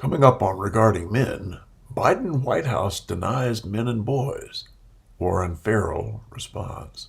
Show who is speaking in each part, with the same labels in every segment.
Speaker 1: Coming up on Regarding Men, Biden White House denies men and boys. Warren Farrell responds.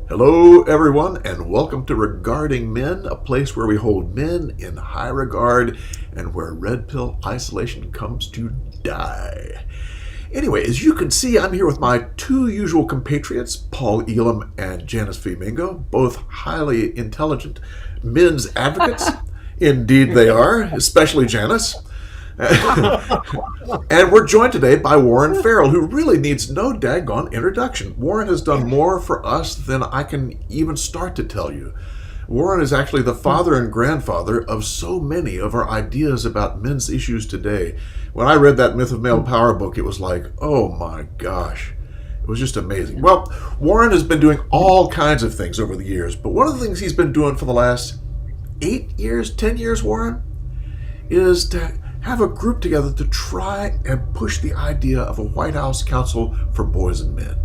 Speaker 1: Hello, everyone, and welcome to Regarding Men, a place where we hold men in high regard and where red pill isolation comes to die. Anyway, as you can see, I'm here with my two usual compatriots, Paul Elam and Janice Fimingo, both highly intelligent men's advocates. Indeed they are, especially Janice. And we're joined today by Warren Farrell, who really needs no daggone introduction. Warren has done more for us than I can even start to tell you. Warren is actually the father and grandfather of so many of our ideas about men's issues today. When I read that Myth of Male Power book, it was like, oh my gosh. It was just amazing. Well, Warren has been doing all kinds of things over the years, but one of the things he's been doing for the last 8 years, 10 years, Warren, is to have a group together to try and push the idea of a White House Council for Boys and Men.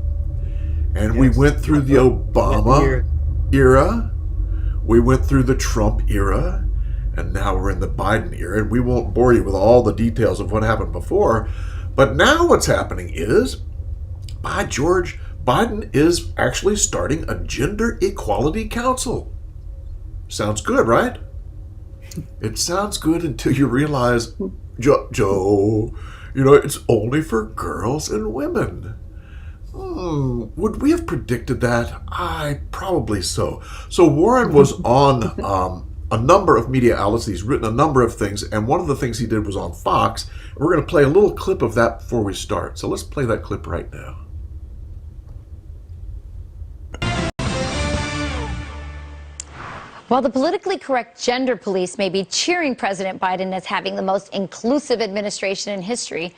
Speaker 1: And we went through the Obama era, we went through the Trump era, and now we're in the Biden era. And we won't bore you with all the details of what happened before. But now what's happening is, by George, Biden is actually starting a gender equality council. Sounds good, right? It sounds good until you realize, Joe, it's only for girls and women. Would we have predicted that? Probably so. So Warren was on a number of media outlets. He's written a number of things, and one of the things he did was on Fox. We're going to play a little clip of that before we start. So let's play that clip right now.
Speaker 2: While the politically correct gender police may be cheering President Biden as having the most inclusive administration in history,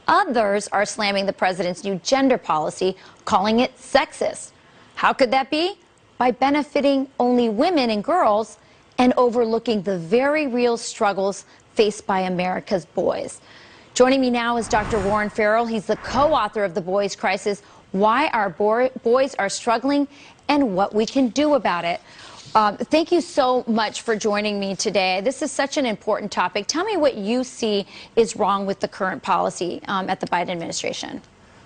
Speaker 2: others are slamming the president's new gender policy, calling it sexist. How could that be? By benefiting only women and girls and overlooking the very real struggles faced by America's boys. Joining me now is Dr. Warren Farrell. He's the co-author of The Boys Crisis, Why Our Boys Are Struggling and What We Can Do About It. Thank you so much for joining me today. This is such an important topic. Tell me what you see is wrong with the current policy at the Biden administration.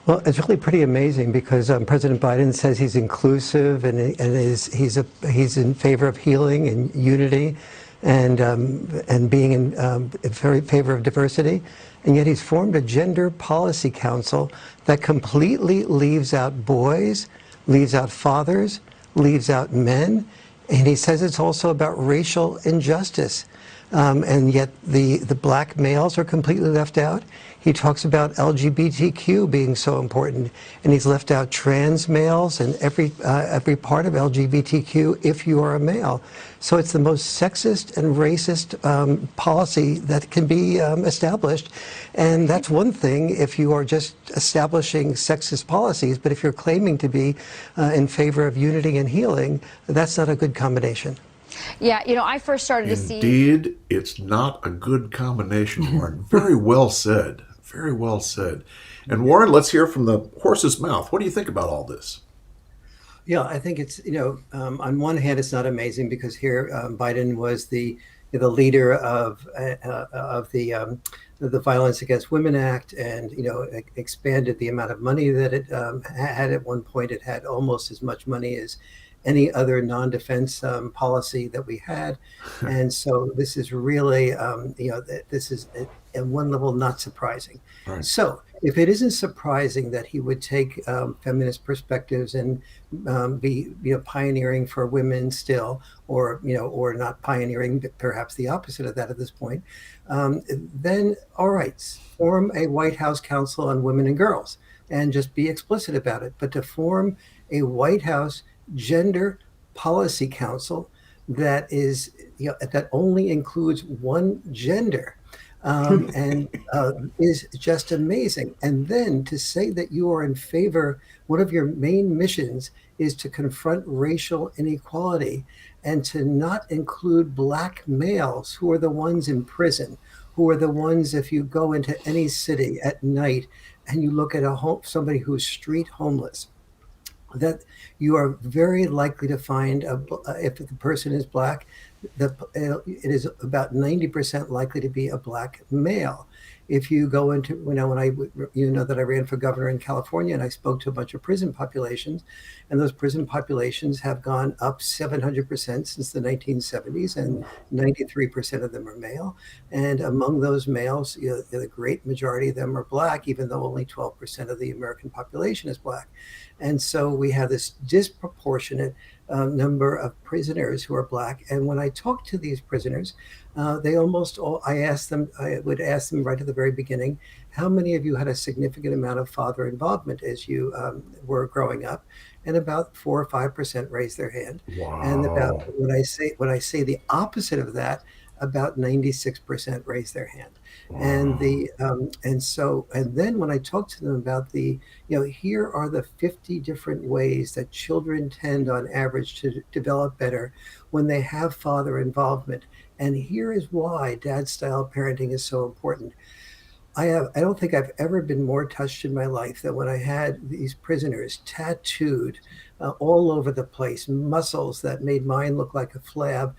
Speaker 3: Well, it's really pretty amazing because President Biden says he's inclusive and he's in favor of healing and unity and being in very favor of diversity, and yet he's formed a gender policy council that completely leaves out boys, leaves out fathers, leaves out men. And he says it's also about racial injustice. And yet the black males are completely left out. He talks about LGBTQ being so important, and he's left out trans males and every part of LGBTQ if you are a male. So it's the most sexist and racist policy that can be established. And that's one thing if you are just establishing sexist policies, but if you're claiming to be in favor of unity and healing, that's not a good combination.
Speaker 2: Yeah, I first started to see...
Speaker 1: Indeed, it's not a good combination, Warren. Very well said. Very well said. And Warren, let's hear from the horse's mouth. What do you think about all this?
Speaker 3: Yeah, I think it's, on one hand, it's not amazing because here Biden was the leader of the Violence Against Women Act, and expanded the amount of money that it had. At one point, it had almost as much money as any other non-defense policy that we had. And so this is really, this is at one level not surprising. Right. So if it isn't surprising that he would take feminist perspectives and be pioneering for women still, or not pioneering, but perhaps the opposite of that at this point, then all right, form a White House Council on Women and Girls and just be explicit about it. But to form a White House Gender Policy Council that is, that only includes one gender, and is just amazing. And then to say that you are in favor, one of your main missions is to confront racial inequality and to not include black males who are the ones in prison, who are the ones, if you go into any city at night and you look at somebody who's street homeless, that you are very likely to find if the person is black, it is about 90% likely to be a black male. If you go into, when that I ran for governor in California and I spoke to a bunch of prison populations, and those prison populations have gone up 700% since the 1970s, and 93% of them are male. And among those males, the great majority of them are black, even though only 12% of the American population is black. And so we have this disproportionate number of prisoners who are black. And when I talk to these prisoners, they almost all, I would ask them right at the very beginning, how many of you had a significant amount of father involvement as you were growing up? And about 4 or 5% raised their hand. And about
Speaker 1: Wow.
Speaker 3: when I say the opposite of that, about 96% raised their hand. And
Speaker 1: Wow.
Speaker 3: then when I talk to them about here are the 50 different ways that children tend on average to develop better when they have father involvement. And here is why dad style parenting is so important. I don't think I've ever been more touched in my life than when I had these prisoners tattooed all over the place, muscles that made mine look like a flab,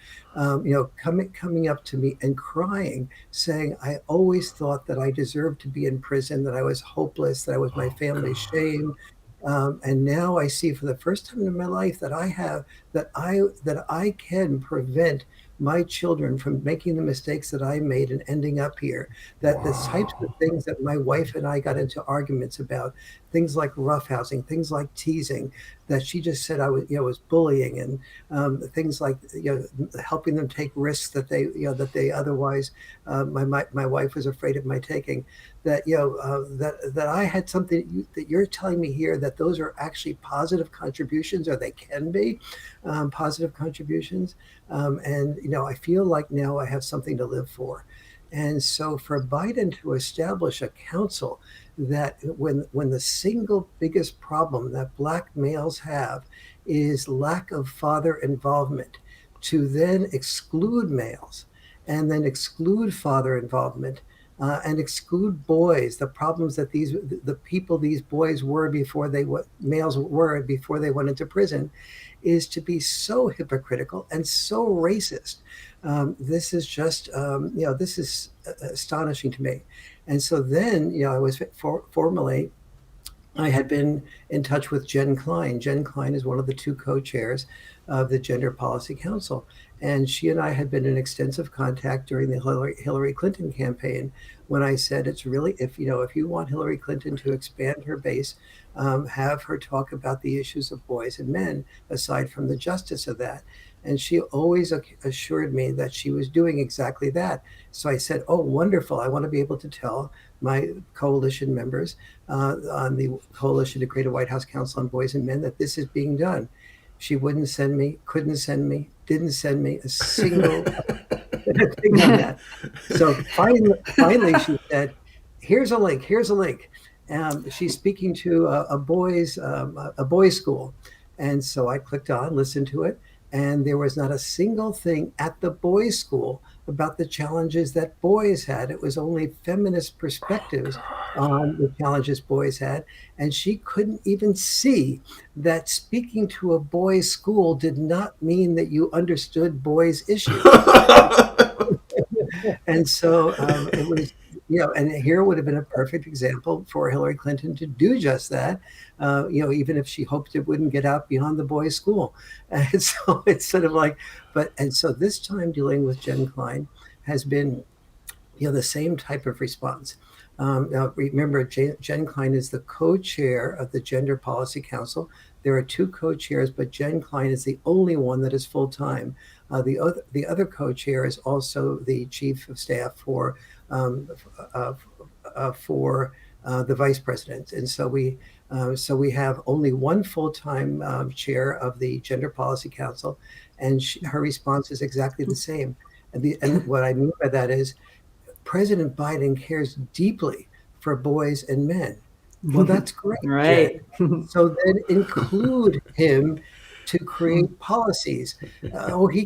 Speaker 3: coming up to me and crying, saying, "I always thought that I deserved to be in prison, that I was hopeless, that I was my
Speaker 1: Oh
Speaker 3: family's
Speaker 1: God.
Speaker 3: shame." And now I see for the first time in my life that I can prevent my children from making the mistakes that I made and ending up here, that the types of
Speaker 1: Wow.
Speaker 3: things that my wife and I got into arguments about, things like roughhousing, things like teasing, that she just said was bullying, and things like helping them take risks that they otherwise my wife was afraid of my taking. That I had something that you're telling me here, that those are actually positive contributions, or they can be positive contributions, and I feel like now I have something to live for. And so for Biden to establish a council that when the single biggest problem that black males have is lack of father involvement, to then exclude males and then exclude father involvement, and exclude boys, the problems that the people these boys were before what males were before they went into prison, is to be so hypocritical and so racist. This is just, this is astonishing to me. And so then, I was formally, I had been in touch with Jen Klein. Jen Klein is one of the two co-chairs of the Gender Policy Council. And she and I had been in extensive contact during the Hillary Clinton campaign, when I said, it's really, if you want Hillary Clinton to expand her base, have her talk about the issues of boys and men, aside from the justice of that. And she always assured me that she was doing exactly that. So I said, oh, wonderful. I want to be able to tell my coalition members on the Coalition to Create a White House Council on Boys and Men that this is being done. She wouldn't send me, couldn't send me, didn't send me a single thing on that. So finally, she said, "Here's a link. Here's a link." She's speaking to a boys' school, and so I clicked on, listened to it, and there was not a single thing at the boys' school about the challenges that boys had. It was only feminist perspectives on the challenges boys had, and she couldn't even see that speaking to a boys' school did not mean that you understood boys' issues. And so it was, and here would have been a perfect example for Hillary Clinton to do just that, even if she hoped it wouldn't get out beyond the boys' school. And so it's sort of like, and so this time dealing with Jen Klein has been, the same type of response. Now, remember, Jen Klein is the co-chair of the Gender Policy Council. There are two co-chairs, but Jen Klein is the only one that is full-time. The other co-chair is also the chief of staff for the vice president, and so we have only one full-time chair of the Gender Policy Council, and her response is exactly the same. And what I mean by that is, President Biden cares deeply for boys and men. Well, that's great,
Speaker 4: Right.
Speaker 3: Jen. So then include him to create policies.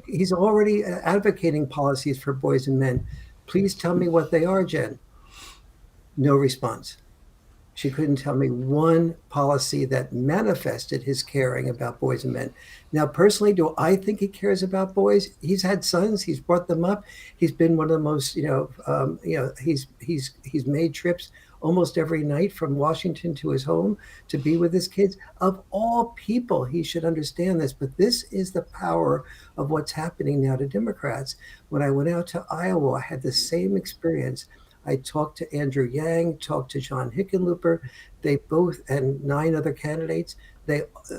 Speaker 3: He's already advocating policies for boys and men. Please tell me what they are, Jen. No response. She couldn't tell me one policy that manifested his caring about boys and men. Now, personally, do I think he cares about boys? He's had sons. He's brought them up. He's been one of the most, he's made trips almost every night from Washington to his home to be with his kids. Of all people, he should understand this. But this is the power of what's happening now to Democrats. When I went out to Iowa, I had the same experience. I talked to Andrew Yang, talked to John Hickenlooper. They both, and 9 other candidates,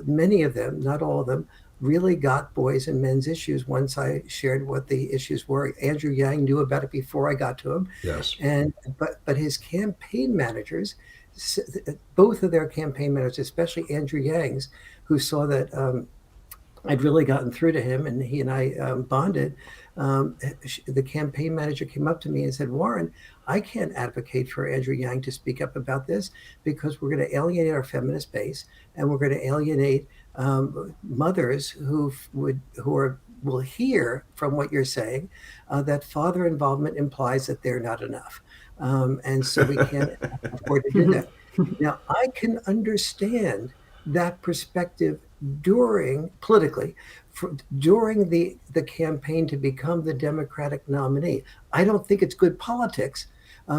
Speaker 3: many of them, not all of them, really got boys and men's issues once I shared what the issues were. Andrew Yang knew about it before I got to him.
Speaker 1: Yes.
Speaker 3: But his campaign managers, both of their campaign managers, especially Andrew Yang's, who saw that I'd really gotten through to him, and he and I bonded. The campaign manager came up to me and said, "Warren, I can't advocate for Andrew Yang to speak up about this because we're going to alienate our feminist base, and we're going to alienate mothers who will hear from what you're saying that father involvement implies that they're not enough, and so we can't afford to do that." Now, I can understand that perspective politically, during the campaign to become the Democratic nominee. I don't think it's good politics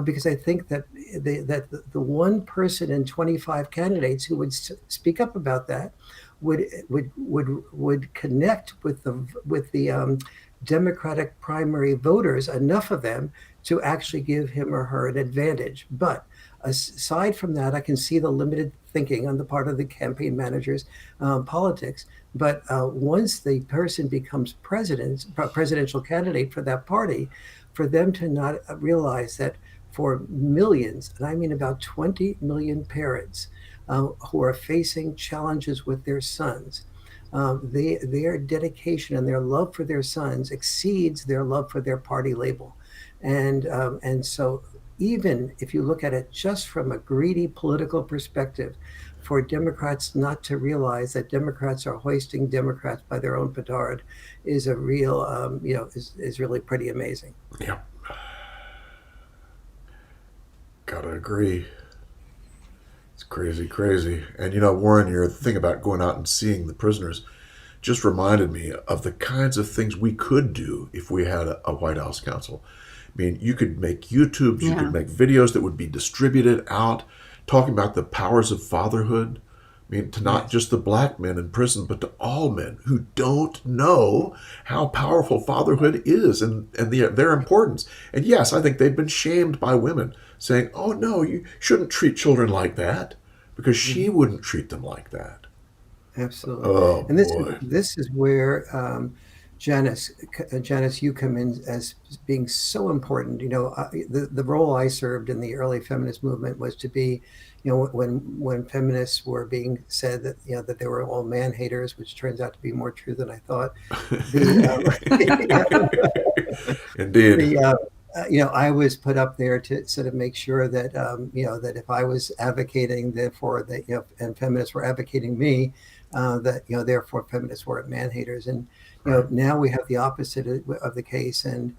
Speaker 3: because I think that the one person in 25 candidates who would speak up about that would connect with the Democratic primary voters, enough of them to actually give him or her an advantage. But aside from that, I can see the limited thinking on the part of the campaign managers' politics. But once the person becomes presidential candidate for that party, for them to not realize that for millions, and I mean about 20 million parents who are facing challenges with their sons, their dedication and their love for their sons exceeds their love for their party label. And so even if you look at it just from a greedy political perspective, for Democrats not to realize that Democrats are hoisting Democrats by their own petard is a real, is really pretty amazing.
Speaker 1: Yeah. Gotta agree. It's crazy, crazy. And Warren, your thing about going out and seeing the prisoners just reminded me of the kinds of things we could do if we had a White House counsel. I mean, you could make YouTubes, you could make videos that would be distributed out, talking about the powers of fatherhood. I mean, to not just the black men in prison, but to all men who don't know how powerful fatherhood is and their importance. And yes, I think they've been shamed by women saying, "Oh no, you shouldn't treat children like that," because she wouldn't treat them like that.
Speaker 3: Absolutely.
Speaker 1: Oh,
Speaker 3: And
Speaker 1: boy.
Speaker 3: this is where Janice, you come in as being so important. The role I served in the early feminist movement was to be, when feminists were being said that that they were all man haters, which turns out to be more true than I thought.
Speaker 1: Indeed.
Speaker 3: I was put up there to sort of make sure that that if I was advocating therefore that and feminists were advocating me, that therefore feminists weren't man haters. And now we have the opposite of the case, and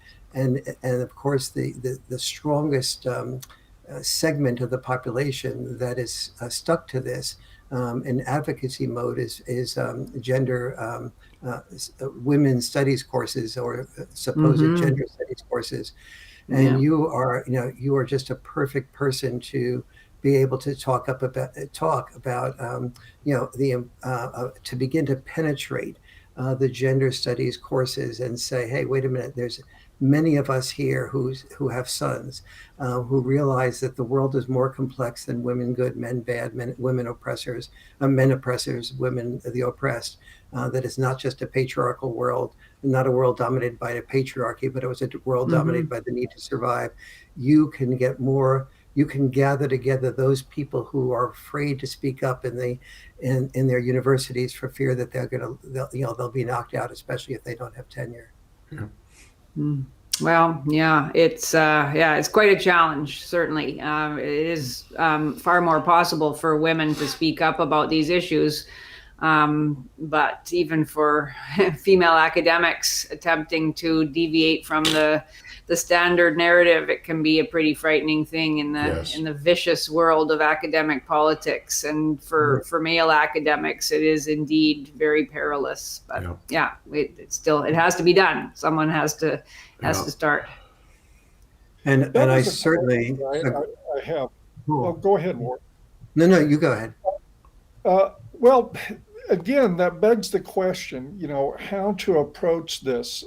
Speaker 3: of course the strongest segment of the population that is stuck to this in advocacy mode is gender women's studies courses or supposed gender studies courses. And you are just a perfect person to be able to talk about to begin to penetrate the gender studies courses and say, hey, wait a minute, there's many of us here who have sons who realize that the world is more complex than women good, men bad, women oppressors, men oppressors, women the oppressed. That it's not just a patriarchal world, not a world dominated by a patriarchy, but it was a world dominated by the need to survive. You can gather together those people who are afraid to speak up in their universities for fear that they'll be knocked out, especially if they don't have tenure.
Speaker 1: Yeah.
Speaker 4: Well, it's quite a challenge. Certainly, it is far more possible for women to speak up about these issues, but even for female academics attempting to deviate from the standard narrative, it can be a pretty frightening thing
Speaker 1: Yes.
Speaker 4: in the vicious world of academic politics. And for male academics, it is indeed very perilous. But it has to be done. Someone has to start.
Speaker 3: And
Speaker 5: That
Speaker 3: I
Speaker 5: was a
Speaker 3: certainly.
Speaker 5: question I have. Oh, go ahead, Warren.
Speaker 3: No, you go ahead.
Speaker 5: Well, again, that begs the question, how to approach this.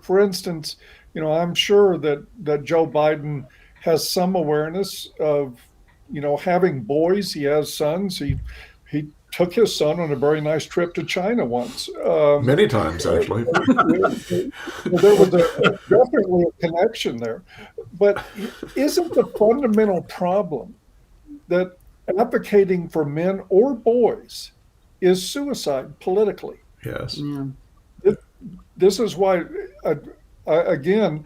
Speaker 5: For instance, I'm sure that Joe Biden has some awareness of, having boys. He has sons. He took his son on a very nice trip to China once.
Speaker 1: Many times, actually.
Speaker 5: There was definitely a connection there. But isn't the fundamental problem that advocating for men or boys is suicide politically?
Speaker 1: Yes.
Speaker 4: Yeah.
Speaker 5: This is why, again,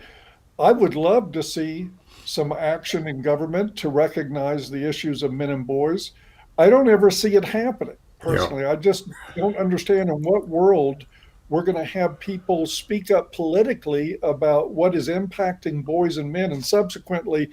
Speaker 5: I would love to see some action in government to recognize the issues of men and boys. I don't ever see it happening personally.
Speaker 1: Yeah.
Speaker 5: I just don't understand in what world we're going to have people speak up politically about what is impacting boys and men, and subsequently,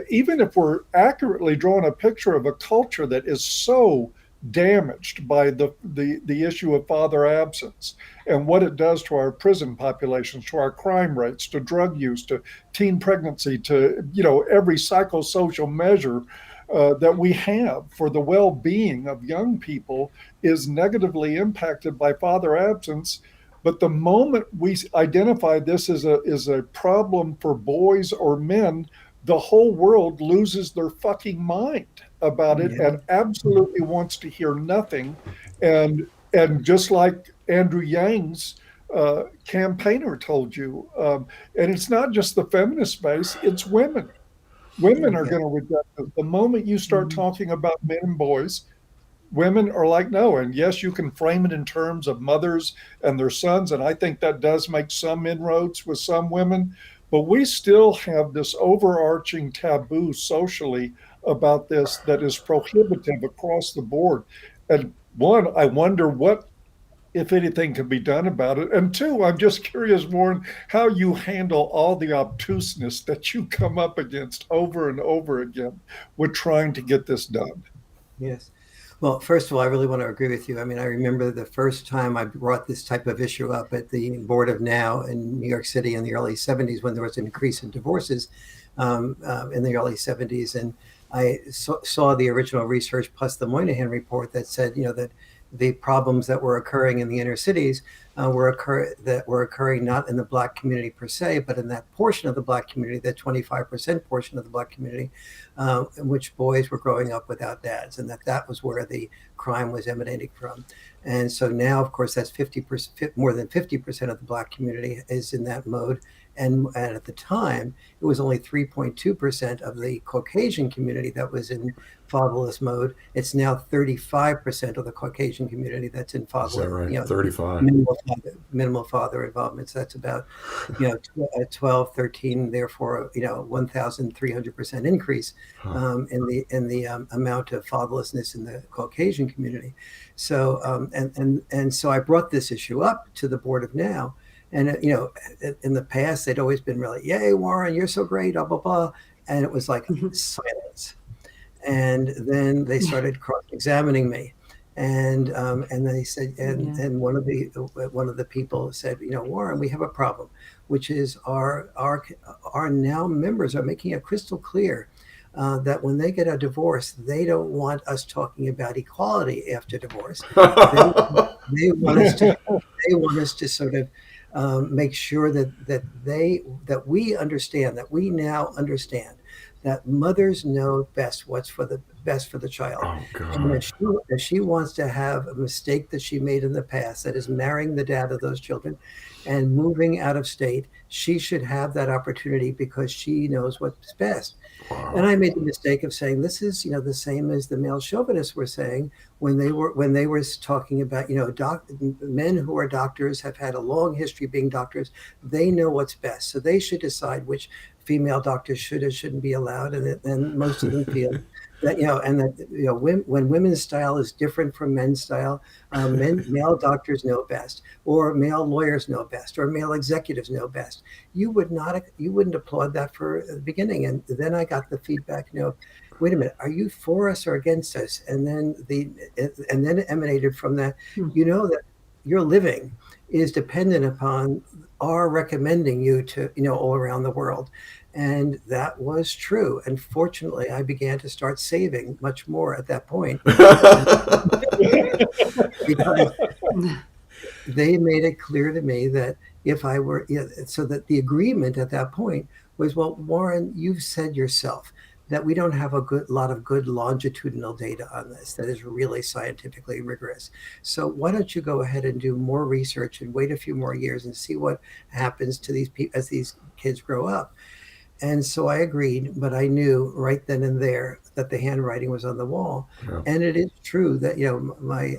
Speaker 5: even if we're accurately drawing a picture of a culture that is so damaged by the issue of father absence and what it does to our prison populations, to our crime rates, to drug use, to teen pregnancy, to every psychosocial measure that we have for the well-being of young people is negatively impacted by father absence. But the moment we identify this as a problem for boys or men, the whole world loses their fucking mind about it and absolutely wants to hear nothing. And just like Andrew Yang's campaigner told you, and it's not just the feminist space, it's women. Women are going to reject it. The moment you start talking about men and boys, women are like, no. And yes, you can frame it in terms of mothers and their sons. And I think that does make some inroads with some women. But we still have this overarching taboo socially about this that is prohibitive across the board. And one, I wonder what, if anything, can be done about it. And two, I'm just curious, Warren, how you handle all the obtuseness that you come up against over and over again with trying to get this done.
Speaker 3: Yes. Well, first of all, I really want to agree with you. I mean, I remember the first time I brought this type of issue up at the Board of Now in New York City in the early 70s, when there was an increase in divorces in the early 70s. And I saw the original research plus the Moynihan report that said, that the problems that were occurring in the inner cities were occurring not in the Black community per se, but in that portion of the Black community, that 25% portion of the Black community, in which boys were growing up without dads, and that was where the crime was emanating from. And so now, of course, that's 50%, more than 50% of the Black community is in that mode. And at the time, it was only 3.2% of the Caucasian community that was in fatherless mode. It's now 35% of the Caucasian community that's in fatherless.
Speaker 1: Is that right? 35.
Speaker 3: Minimal father involvement. So that's about 12, 13, therefore 1,300% increase in the amount of fatherlessness in the Caucasian community. So and so I brought this issue up to the Board of Now. And, in the past, they'd always been really, yay, Warren, you're so great, blah, blah, blah. And it was like silence. And then they started cross-examining me. And they said, and one of the people said, Warren, we have a problem, which is our now members are making it crystal clear that when they get a divorce, they don't want us talking about equality after divorce. They want us to sort of make sure that we understand, that we now understand that mothers know best what's for the best for the child.
Speaker 1: Oh
Speaker 3: And
Speaker 1: God.
Speaker 3: if she wants to have a mistake that she made in the past, that is marrying the dad of those children and moving out of state, she should have that opportunity because she knows what's best. And
Speaker 1: Wow.
Speaker 3: I made the mistake of saying this is, the same as the male chauvinists were saying when they were talking about, men who are doctors have had a long history being doctors. They know what's best, so they should decide which female doctors should or shouldn't be allowed. And most of them feel that, and that, when women's style is different from men's style, male doctors know best, or male lawyers know best, or male executives know best. You wouldn't applaud that for the beginning. And then I got the feedback, wait a minute, are you for us or against us? And then it emanated from that, that your living is dependent upon our recommending you to, all around the world. And that was true. And fortunately, I began to start saving much more at that point, because they made it clear to me that if I were, so that the agreement at that point was, well, Warren, you've said yourself that we don't have a lot of good longitudinal data on this that is really scientifically rigorous. So why don't you go ahead and do more research and wait a few more years and see what happens to these people as these kids grow up? And so I agreed, but I knew right then and there that the handwriting was on the wall.
Speaker 1: Yeah.
Speaker 3: And it is true that,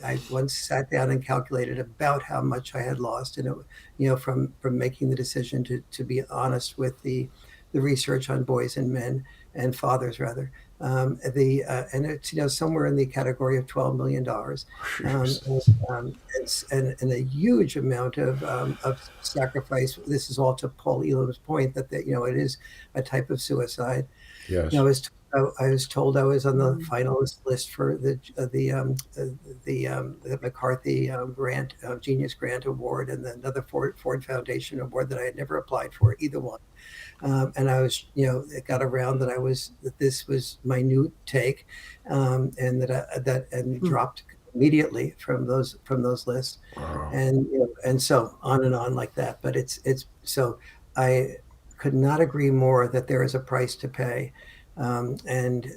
Speaker 3: I once sat down and calculated about how much I had lost, and from making the decision to be honest with the research on boys and men and fathers rather. And it's, somewhere in the category of $12 million.
Speaker 1: Jeez.
Speaker 3: And a huge amount of sacrifice. This is all to Paul Elam's point that, it is a type of suicide.
Speaker 1: Yes.
Speaker 3: I was told I was on the finalist list for the McCarthy grant, Genius Grant Award, and then another Ford Foundation Award that I had never applied for, either one. And I was, it got around that this was my new take, and dropped immediately from those lists.
Speaker 1: Wow.
Speaker 3: And so on and on like that. But it's so I could not agree more that there is a price to pay. And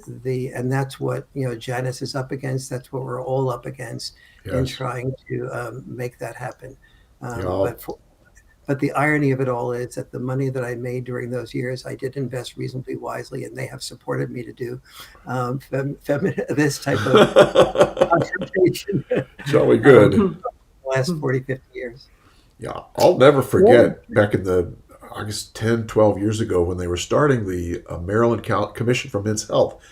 Speaker 3: that's what, Janice is up against. That's what we're all up against in
Speaker 1: Yes.
Speaker 3: trying to make that happen.
Speaker 1: Yeah.
Speaker 3: But the irony of it all is that the money that I made during those years, I did invest reasonably wisely, and they have supported me to do this type of consultation
Speaker 1: Jolly good.
Speaker 3: the last 40, 50 years.
Speaker 1: Yeah. I'll never forget back in the, I guess, 10, 12 years ago when they were starting the Maryland Commission for Men's Health.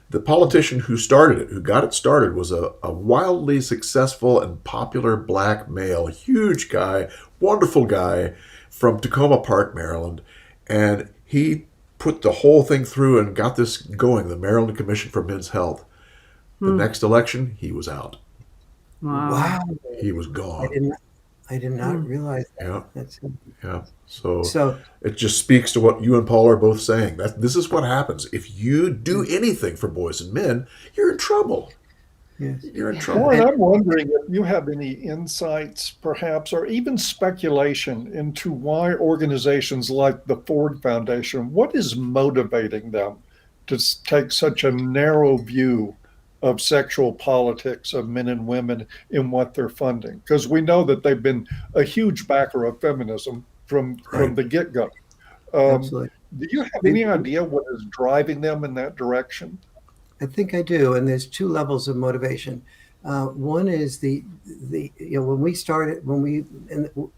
Speaker 1: The politician who started it, who got it started, was a wildly successful and popular black male, huge guy, wonderful guy from Tacoma Park, Maryland. And he put the whole thing through and got this going, the Maryland Commission for Men's Health. The next election, he was out.
Speaker 3: Wow.
Speaker 1: He was
Speaker 3: I
Speaker 1: gone.
Speaker 3: did not realize that.
Speaker 1: Yeah.
Speaker 3: That's
Speaker 1: Yeah. So
Speaker 3: so
Speaker 1: it just speaks to what you and Paul are both saying. This is what happens. If you do anything for boys and men, you're in trouble.
Speaker 3: yes.
Speaker 1: You're in trouble.
Speaker 5: Warren, I'm wondering if you have any insights, perhaps, or even speculation into why organizations like the Ford Foundation, what is motivating them to take such a narrow view of sexual politics of men and women in what they're funding? Because we know that they've been a huge backer of feminism from
Speaker 1: Right.
Speaker 5: the get-go.
Speaker 3: Absolutely.
Speaker 5: Do you have any idea what is driving them in that direction?
Speaker 3: I think I do, and there's two levels of motivation. One is when we started, when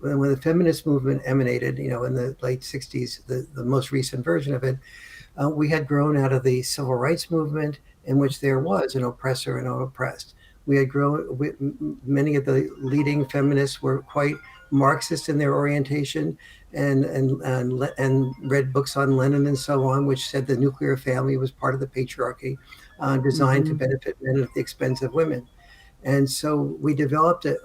Speaker 3: the feminist movement emanated, in the late '60s, the most recent version of it, we had grown out of the civil rights movement, in which there was an oppressor and an oppressed. We had grown. Many of the leading feminists were quite Marxist in their orientation, and read books on Lenin and so on, which said the nuclear family was part of the patriarchy, designed to benefit men at the expense of women. And so we developed it,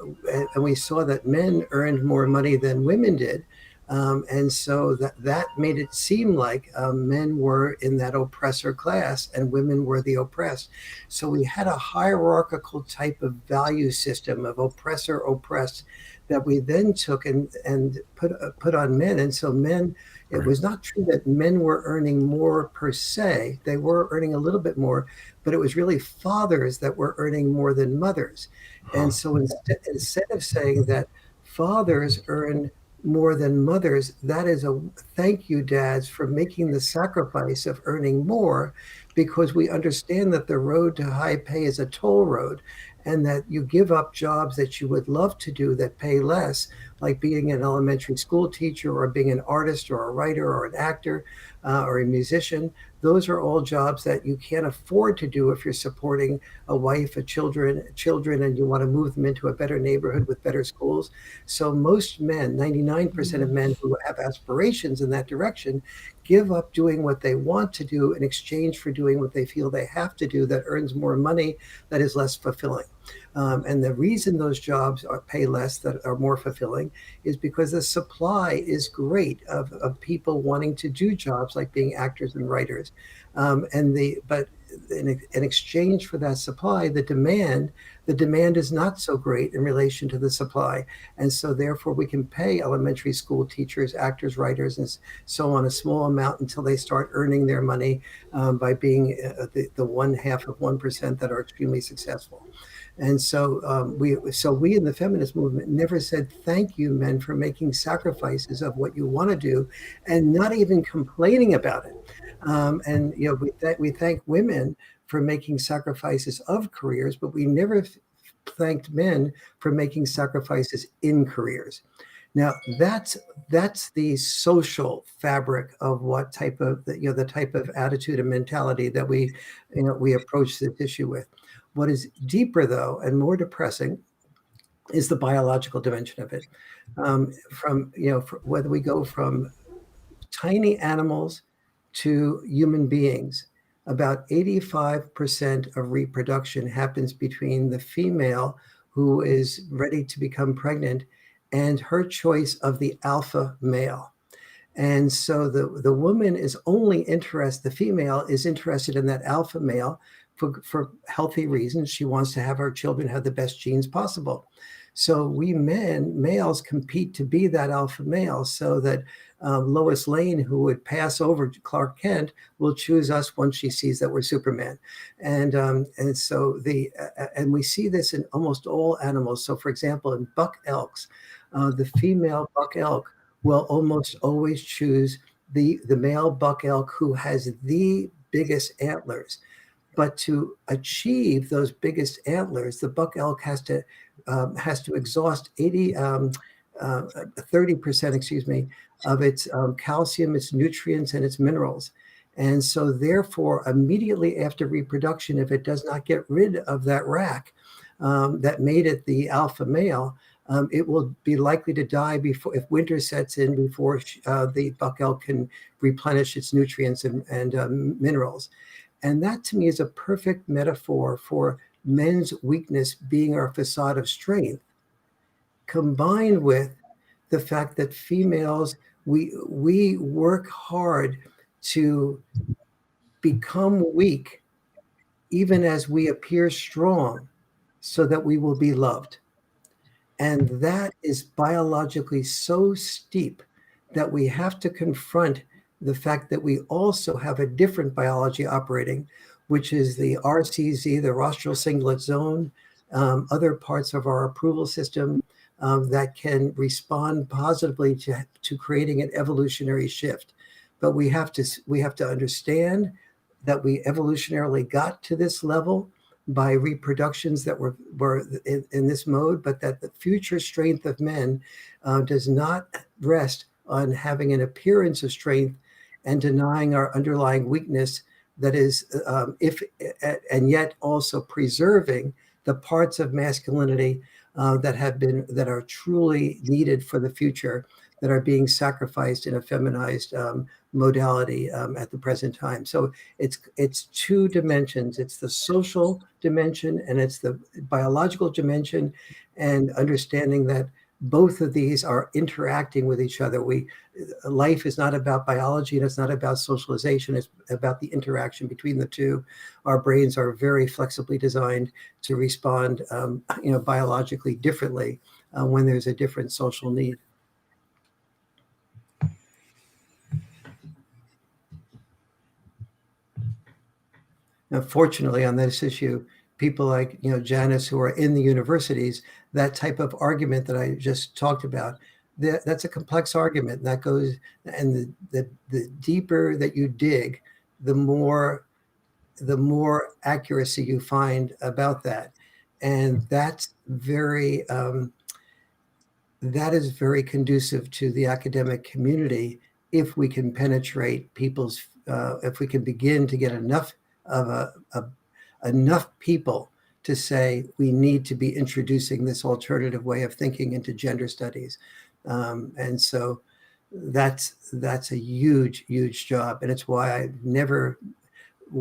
Speaker 3: and we saw that men earned more money than women did. And so that made it seem like men were in that oppressor class and women were the oppressed. So we had a hierarchical type of value system of oppressor oppressed that we then took and put on men. And so men, It
Speaker 1: Right.
Speaker 3: was not true that men were earning more per se. They were earning a little bit more, but it was really fathers that were earning more than mothers. And
Speaker 1: Huh.
Speaker 3: so instead of saying that fathers earn more than mothers, that is a thank you, dads, for making the sacrifice of earning more, because we understand that the road to high pay is a toll road, and that you give up jobs that you would love to do that pay less, like being an elementary school teacher or being an artist or a writer or an actor or a musician. Those are all jobs that you can't afford to do if you're supporting a wife, children, and you want to move them into a better neighborhood with better schools. So most men, 99% of men who have aspirations in that direction, give up doing what they want to do in exchange for doing what they feel they have to do that earns more money, that is less fulfilling. And the reason those jobs pay less, that are more fulfilling, is because the supply is great of people wanting to do jobs like being actors and writers. But in exchange for that supply, the demand is not so great in relation to the supply. And so therefore we can pay elementary school teachers, actors, writers, and so on a small amount until they start earning their money by being the 1/2 of 1% that are extremely successful. And we in the feminist movement never said thank you, men, for making sacrifices of what you want to do, and not even complaining about it. And we thank women for making sacrifices of careers, but we never thanked men for making sacrifices in careers. Now that's the social fabric of what type of the type of attitude and mentality that we approach this issue with. What is deeper, though, and more depressing is the biological dimension of it. Whether we go from tiny animals to human beings, about 85% of reproduction happens between the female who is ready to become pregnant and her choice of the alpha male. And so the woman is only interested, the female is interested in that alpha male for healthy reasons. She wants to have her children have the best genes possible. So we males compete to be that alpha male, so that Lois Lane, who would pass over Clark Kent, will choose us once she sees that we're Superman. And we see this in almost all animals. So for example, in buck elks, the female buck elk will almost always choose the male buck elk who has the biggest antlers. But to achieve those biggest antlers, the buck elk has to exhaust 30%, excuse me, of its calcium, its nutrients, and its minerals. And so therefore, immediately after reproduction, if it does not get rid of that rack that made it the alpha male, it will be likely to die before, if winter sets in, before the buck elk can replenish its nutrients and minerals. And that to me is a perfect metaphor for men's weakness being our facade of strength, combined with the fact that females, we work hard to become weak even as we appear strong, so that we will be loved. And that is biologically so steep that we have to confront the fact that we also have a different biology operating, which is the RCZ, the rostral cingulate zone, other parts of our approval system that can respond positively to creating an evolutionary shift. But we have to understand that we evolutionarily got to this level by reproductions that were in this mode, but that the future strength of men does not rest on having an appearance of strength and denying our underlying weakness, that is, and yet also preserving the parts of masculinity that are truly needed for the future, that are being sacrificed in a feminized modality at the present time. So it's two dimensions. It's the social dimension and it's the biological dimension, and understanding that both of these are interacting with each other. Life is not about biology and it's not about socialization. It's about the interaction between the two. Our brains are very flexibly designed to respond, biologically differently when there's a different social need. Fortunately, on this issue, people like Janice, who are in the universities, that type of argument that I just talked about, that's a complex argument. That goes, and the deeper that you dig, the more accuracy you find about that, and that is very conducive to the academic community if we can penetrate people's, if we can begin to get enough of enough people to say we need to be introducing this alternative way of thinking into gender studies. And so that's a huge job. And it's why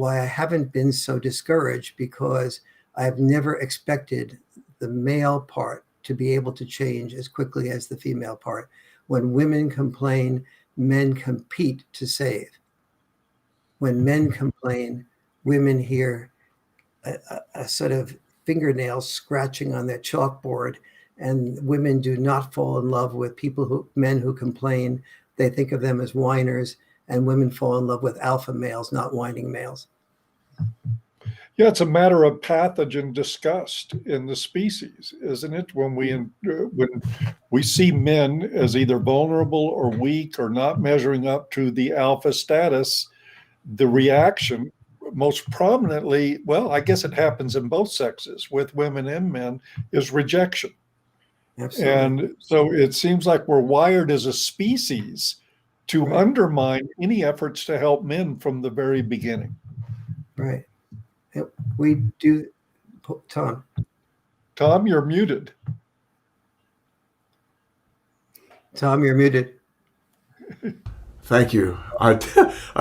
Speaker 3: I haven't been so discouraged, because I've never expected the male part to be able to change as quickly as the female part. When women complain, men compete to save. When men complain, women hear a sort of fingernails scratching on their chalkboard, and women do not fall in love with men who complain. They think of them as whiners, and women fall in love with alpha males, not whining males.
Speaker 5: Yeah, it's a matter of pathogen disgust in the species, isn't it? When we see men as either vulnerable or weak or not measuring up to the alpha status, the reaction most prominently, well, I guess it happens in both sexes with women and men, is rejection.
Speaker 3: Absolutely.
Speaker 5: And so it seems like we're wired as a species to undermine any efforts to help men from the very beginning.
Speaker 3: Right. We do. Tom,
Speaker 5: you're muted.
Speaker 3: Tom, you're muted.
Speaker 1: Thank you. I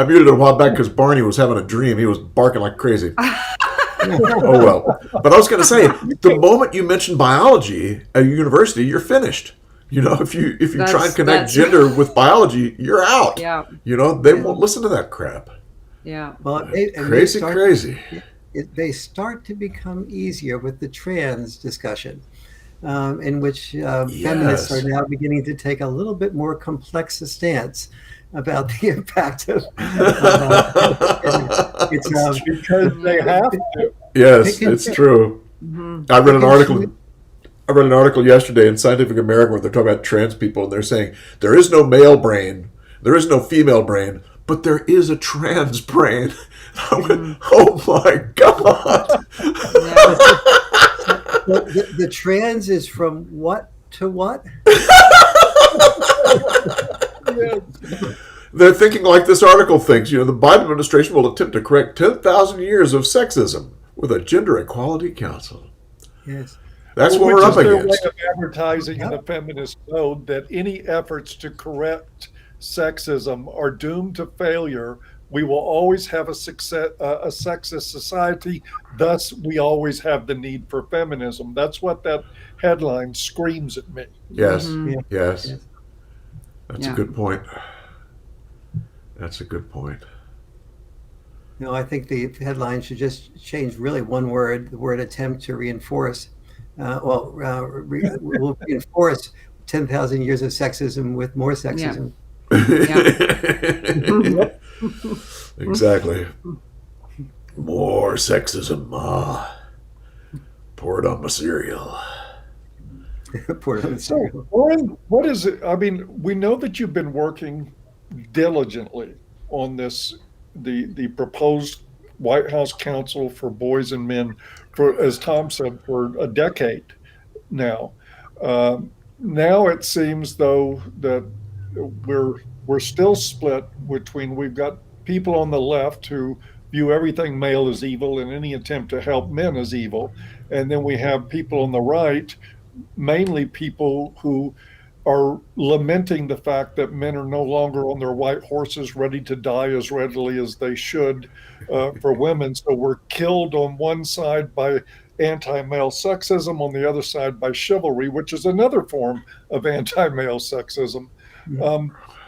Speaker 1: muted it a while back because Barney was having a dream. He was barking like crazy. Oh, well. But I was going to say, the moment you mention biology at a university, you're finished. If you try and connect gender with biology, you're out.
Speaker 4: Yeah.
Speaker 1: They won't listen to that crap.
Speaker 4: Yeah.
Speaker 3: Well,
Speaker 1: crazy.
Speaker 3: They start to become easier with the trans discussion, in which feminists are now beginning to take a little bit more complex a stance about the impact of
Speaker 5: it's because they have to.
Speaker 1: Yes, it's true. Mm-hmm. I read an article yesterday in Scientific American where they're talking about trans people, and they're saying there is no male brain, there is no female brain, but there is a trans brain. I went, oh my God.
Speaker 3: The trans is from what to what?
Speaker 1: They're thinking like this article thinks. The Biden administration will attempt to correct 10,000 years of sexism with a gender equality council.
Speaker 3: Yes.
Speaker 1: That's what we're up against.
Speaker 5: Way of advertising in the feminist mode that any efforts to correct sexism are doomed to failure. We will always have a sexist society. Thus, we always have the need for feminism. That's what that headline screams at me.
Speaker 1: Yes.
Speaker 4: Mm-hmm.
Speaker 1: Yes. That's a good point. That's a good point.
Speaker 3: No, I think the headline should just change really one word, the word attempt, to reinforce. We'll reinforce 10,000 years of sexism with more sexism.
Speaker 4: Yeah.
Speaker 1: Exactly. More sexism. Pour it on my cereal.
Speaker 3: Pour it on the cereal.
Speaker 5: Warren, what is it? I mean, we know that you've been working diligently on this, the proposed White House Council for Boys and Men, for, as Tom said, for a decade now. Now it seems, though, that we're still split between, we've got people on the left who view everything male as evil and any attempt to help men as evil. And then we have people on the right, mainly people who are lamenting the fact that men are no longer on their white horses ready to die as readily as they should for women. So we're killed on one side by anti-male sexism, on the other side by chivalry, which is another form of anti-male sexism.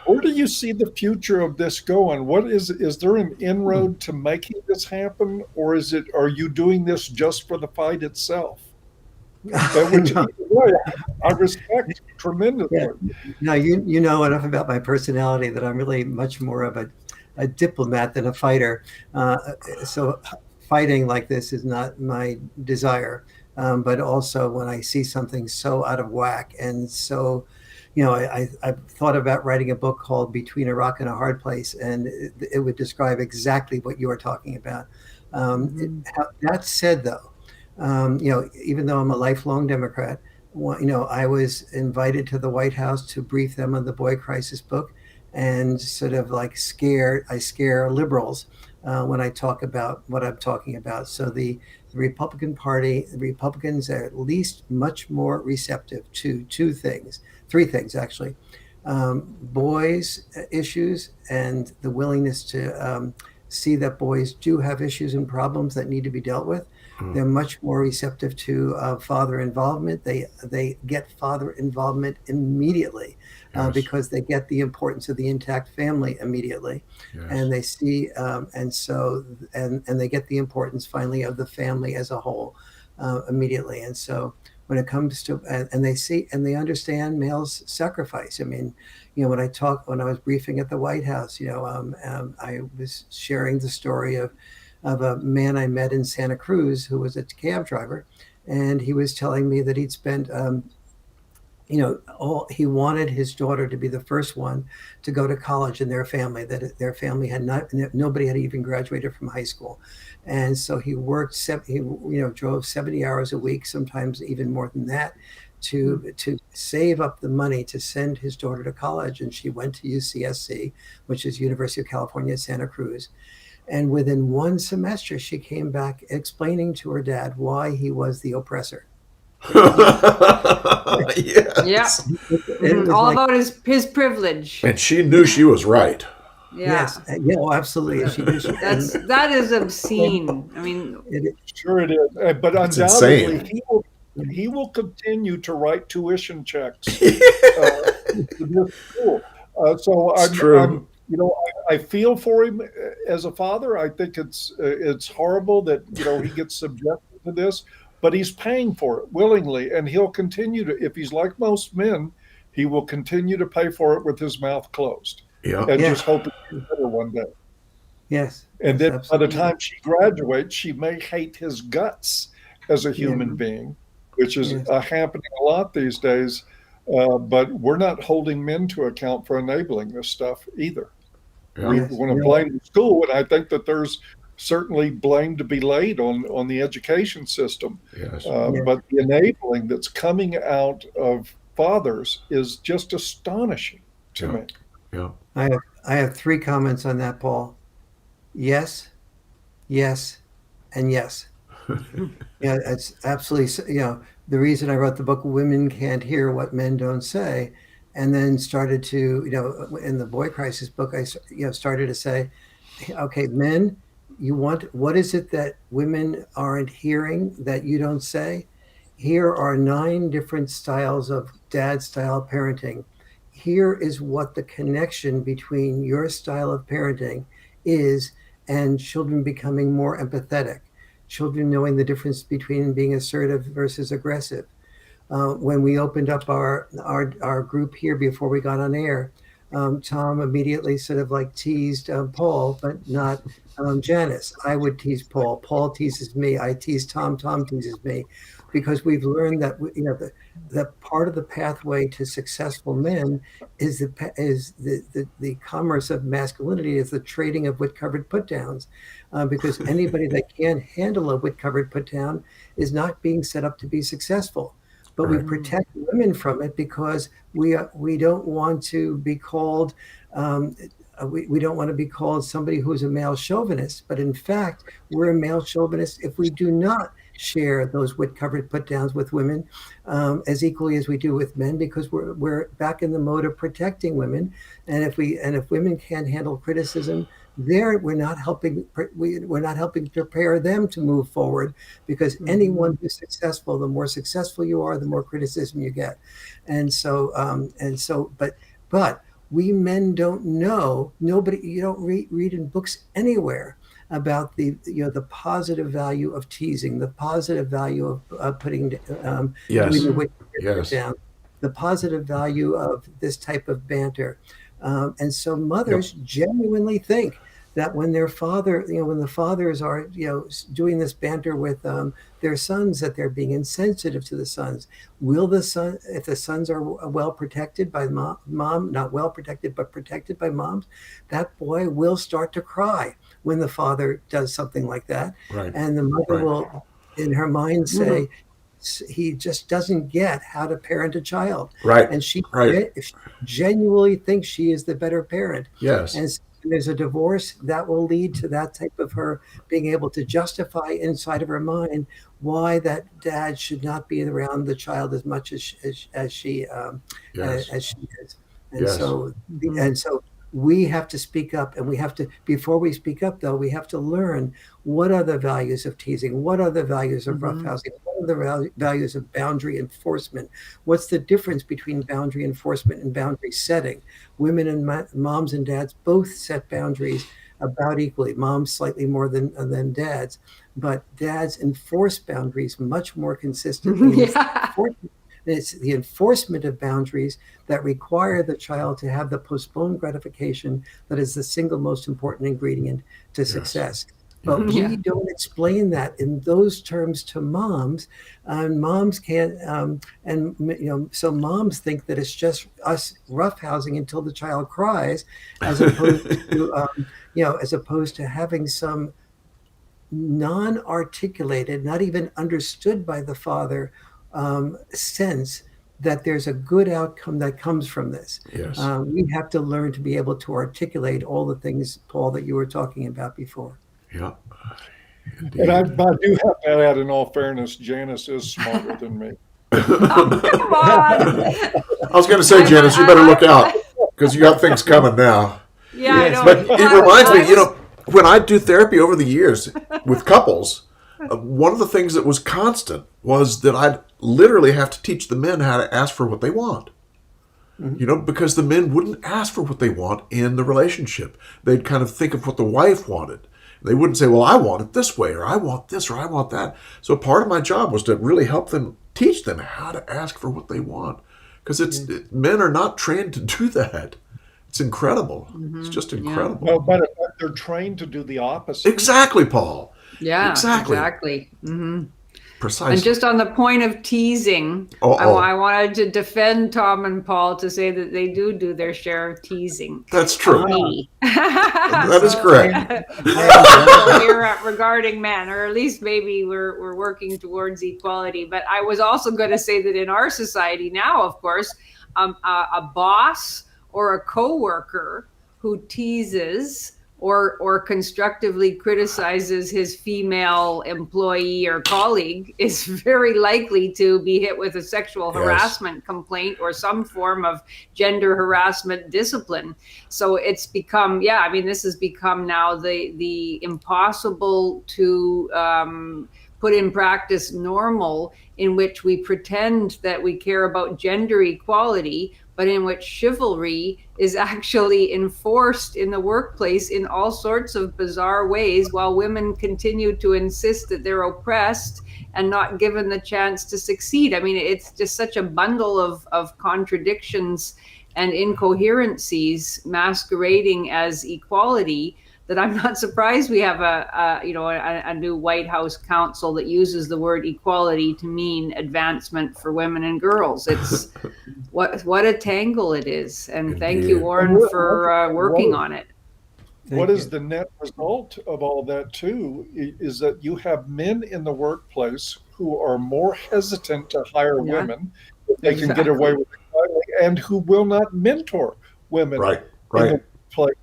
Speaker 5: Where do you see the future of this going? Is there an inroad to making this happen, or are you doing this just for the fight itself? Which I respect tremendously.
Speaker 3: Yeah. Now, you know enough about my personality that I'm really much more of a diplomat than a fighter. So fighting like this is not my desire. But also when I see something so out of whack and so, I've thought about writing a book called Between a Rock and a Hard Place, and it would describe exactly what you are talking about. That said, though, even though I'm a lifelong Democrat, I was invited to the White House to brief them on the boy crisis book, and sort of like I scare liberals when I talk about what I'm talking about. So the Republican Party, the Republicans are at least much more receptive to three things actually: boys' issues and the willingness to see that boys do have issues and problems that need to be dealt with. They're much more receptive to father involvement. They get father involvement immediately because they get the importance of the intact family immediately, and they see and they get the importance finally of the family as a whole immediately. And so when it comes to and they see and they understand male's sacrifice. I mean, when I was briefing at the White House, I was sharing the story of a man I met in Santa Cruz who was a cab driver, and he was telling me that he'd spent he wanted his daughter to be the first one to go to college in their family, that their family had not, nobody had even graduated from high school. And so he worked, he drove 70 hours a week, sometimes even more than that, to save up the money to send his daughter to college. And she went to UCSC, which is University of California, Santa Cruz. And within one semester, she came back explaining to her dad why he was the oppressor.
Speaker 1: Yes.
Speaker 4: Yeah. All about his privilege.
Speaker 1: And she knew she was right.
Speaker 4: Yeah.
Speaker 3: Yes. Yeah, well, absolutely.
Speaker 4: That is obscene. I mean,
Speaker 5: Sure it is. But
Speaker 1: It's
Speaker 5: undoubtedly, he will continue to write tuition checks to this school. So I'm I feel for him as a father. I think it's horrible that he gets subjected to this, but he's paying for it willingly, and he'll continue to. If he's like most men, he will continue to pay for it with his mouth closed, and just hope it's better one day.
Speaker 3: Yes.
Speaker 5: And then
Speaker 3: absolutely.
Speaker 5: by the time she graduates, she may hate his guts as a human being, which is happening a lot these days. But we're not holding men to account for enabling this stuff either. We want to blame the school, and I think that there's certainly blame to be laid on the education system. But the enabling that's coming out of fathers is just astonishing to me.
Speaker 1: Yeah.
Speaker 3: I have three comments on that, Paul. Yes, yes, and yes. It's absolutely, the reason I wrote the book, Women Can't Hear What Men Don't Say, and then started to, in the boy crisis book, I started to say, okay, men, what is it that women aren't hearing that you don't say? Here are 9 different styles of dad style parenting. Here is what the connection between your style of parenting is and children becoming more empathetic, children knowing the difference between being assertive versus aggressive. When we opened up our group here before we got on air, Tom immediately sort of like teased Paul, but not Janice. I would tease Paul. Paul teases me. I tease Tom. Tom teases me, because we've learned that the part of the pathway to successful men is the commerce of masculinity, is the trading of wit-covered put-downs, because anybody that can't handle a wit-covered put-down is not being set up to be successful. But we protect women from it because we don't want to be called we don't want to be called somebody who's a male chauvinist. But in fact, we're a male chauvinist if we do not share those wit-covered put-downs with women as equally as we do with men, because we're back in the mode of protecting women. And if women can't handle criticism, we're not helping prepare them to move forward, because anyone who's successful, the more successful you are, the more criticism you get. But we men don't know. You don't read in books anywhere about the positive value of teasing, the positive value of putting doing the wit down, the positive value of this type of banter. And so mothers genuinely think that when their father, when the fathers are, doing this banter with their sons, that they're being insensitive to the sons. Will the son, if the sons are well protected by mom, not well protected, but protected by moms, that boy will start to cry when the father does something like that.
Speaker 1: Right.
Speaker 3: And the mother
Speaker 1: Right.
Speaker 3: will, in her mind, say, he just doesn't get how to parent a child.
Speaker 1: Right.
Speaker 3: And she
Speaker 1: Right.
Speaker 3: genuinely thinks she is the better parent.
Speaker 1: Yes.
Speaker 3: And so when there's a divorce, that will lead to that type of her being able to justify inside of her mind why that dad should not be around the child as much as she
Speaker 1: Yes.
Speaker 3: as she is. And
Speaker 1: Yes.
Speaker 3: so we have to speak up, and we have to, before we speak up though, we have to learn what are the values of teasing, what are the values of roughhousing, what are the values of boundary enforcement, what's the difference between boundary enforcement and boundary setting. Women and moms and dads both set boundaries about equally, moms slightly more than dads, but dads enforce boundaries much more consistently. It's the enforcement of boundaries that require the child to have the postponed gratification that is the single most important ingredient to success. But we don't explain that in those terms to moms, and moms can't. So moms think that it's just us roughhousing until the child cries, as opposed to, as opposed to having some non-articulated, not even understood by the father, sense that there's a good outcome that comes from this.
Speaker 1: Yes.
Speaker 3: We have to learn to be able to articulate all the things, Paul, that you were talking about before.
Speaker 1: Yeah. Indeed.
Speaker 5: And I do have to add, in all fairness, Janice is smarter than me.
Speaker 4: Oh, come on.
Speaker 1: I was going to say, Janice, you better look out because you got things coming now.
Speaker 4: Yeah, I know.
Speaker 1: But it reminds me, when I do therapy over the years with couples, one of the things that was constant was that I'd literally have to teach the men how to ask for what they want. Because the men wouldn't ask for what they want in the relationship. They'd kind of think of what the wife wanted. They wouldn't say, well, I want it this way, or I want this, or I want that. So part of my job was to really help them, teach them how to ask for what they want. Because men are not trained to do that. It's incredible. It's just incredible.
Speaker 5: Well, but they're trained to do the opposite.
Speaker 1: Exactly, Paul.
Speaker 4: Yeah,
Speaker 1: Exactly. Precisely.
Speaker 4: And just on the point of teasing, I wanted to defend Tom and Paul to say that they do their share of teasing.
Speaker 1: That's true.
Speaker 4: Me.
Speaker 1: That is correct.
Speaker 4: Here regarding men, or at least maybe we're working towards equality. But I was also going to say that in our society now, of course, a boss or a coworker who teases or constructively criticizes his female employee or colleague is very likely to be hit with a sexual harassment complaint or some form of gender harassment discipline. So it's become, this has become now the impossible to put in practice normal, in which we pretend that we care about gender equality, but in which chivalry is actually enforced in the workplace in all sorts of bizarre ways, while women continue to insist that they're oppressed and not given the chance to succeed. I mean, it's just such a bundle of contradictions and incoherencies masquerading as equality that I'm not surprised we have a new White House counsel that uses the word equality to mean advancement for women and girls. It's what a tangle it is. And thank you, Warren, for working on it.
Speaker 5: What is the net result of all that too is that you have men in the workplace who are more hesitant to hire women if they can get away with it, and who will not mentor women in the workplace.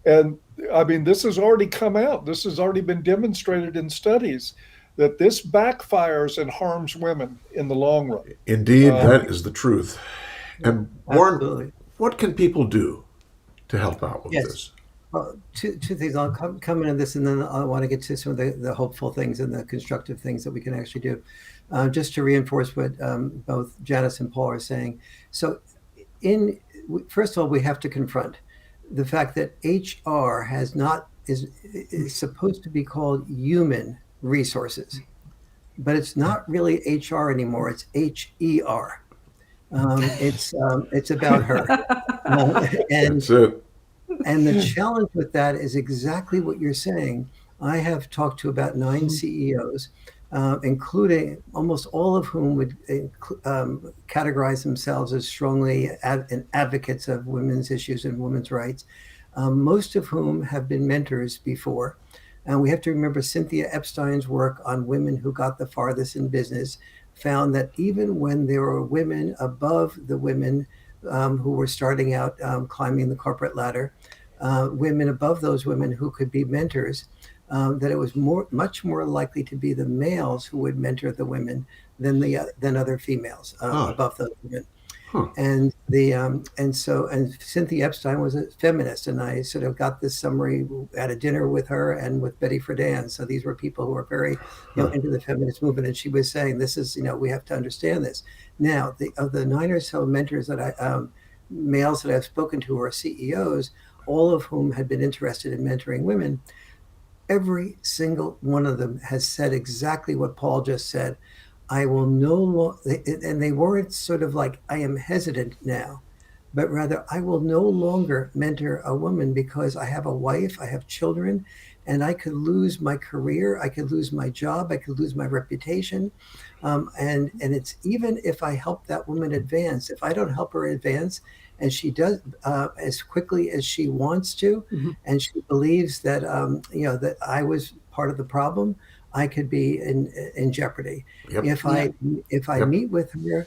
Speaker 5: And I mean, this has already come out. This has already been demonstrated in studies that this backfires and harms women in the long run.
Speaker 1: Indeed, that is the truth. And Warren, what can people do to help out with this?
Speaker 3: Well, two things. I'll come into this, and then I want to get to some of the hopeful things and the constructive things that we can actually do. Just to reinforce what both Janice and Paul are saying. So, first of all, we have to confront the fact that HR is supposed to be called human resources, but it's not really HR anymore. It's HER. It's about her, and
Speaker 1: that's it.
Speaker 3: And the challenge with that is exactly what you're saying. I have talked to about 9 CEOs, including almost all of whom would categorize themselves as strongly advocates of women's issues and women's rights, most of whom have been mentors before. And we have to remember Cynthia Epstein's work on women who got the farthest in business found that even when there were women above the women who were starting out climbing the corporate ladder, women above those women who could be mentors, that it was much more likely to be the males who would mentor the women than other females above those women.
Speaker 1: Huh.
Speaker 3: And Cynthia Epstein was a feminist, and I sort of got this summary at a dinner with her and with Betty Friedan. So these were people who were very into the feminist movement, and she was saying, "This is we have to understand this." Now, of the 9 or so mentors that males that I've spoken to, or CEOs, all of whom had been interested in mentoring women, every single one of them has said exactly what Paul just said. I will no longer, and they weren't sort of like, I am hesitant now, but rather, I will no longer mentor a woman because I have a wife, I have children, and I could lose my career, I could lose my job, I could lose my reputation. And it's even if I help that woman advance, if I don't help her advance, and she does as quickly as she wants to, and she believes that that I was part of the problem, I could be in jeopardy.
Speaker 1: Yep.
Speaker 3: If I
Speaker 1: Yep.
Speaker 3: meet with her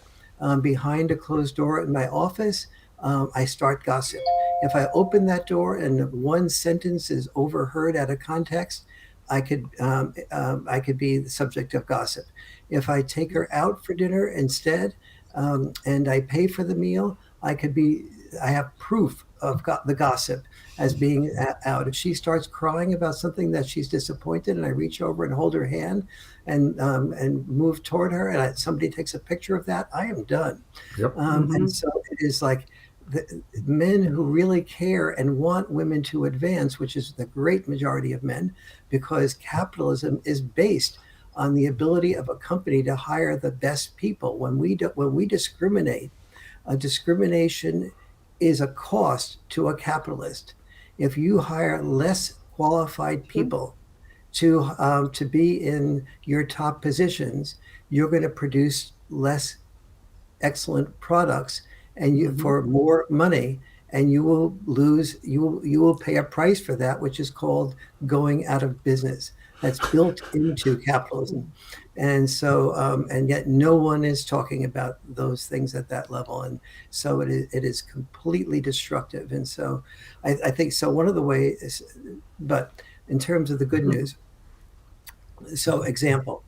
Speaker 3: behind a closed door in my office, I start gossip. If I open that door and one sentence is overheard out of context, I could be the subject of gossip. If I take her out for dinner instead, and I pay for the meal, I have proof of the gossip as being out. If she starts crying about something that she's disappointed, and I reach over and hold her hand and move toward her, and somebody takes a picture of that, I am done.
Speaker 1: Yep.
Speaker 3: And so it is like the men who really care and want women to advance, which is the great majority of men, because capitalism is based on the ability of a company to hire the best people. When we discriminate, discrimination is a cost to a capitalist. If you hire less qualified people to be in your top positions, you're going to produce less excellent products and for more money, and you will pay a price for that, which is called going out of business. That's built into capitalism. And so and yet no one is talking about those things at that level, and so it is completely destructive. And so I think so one of the ways, but in terms of the good news, so example,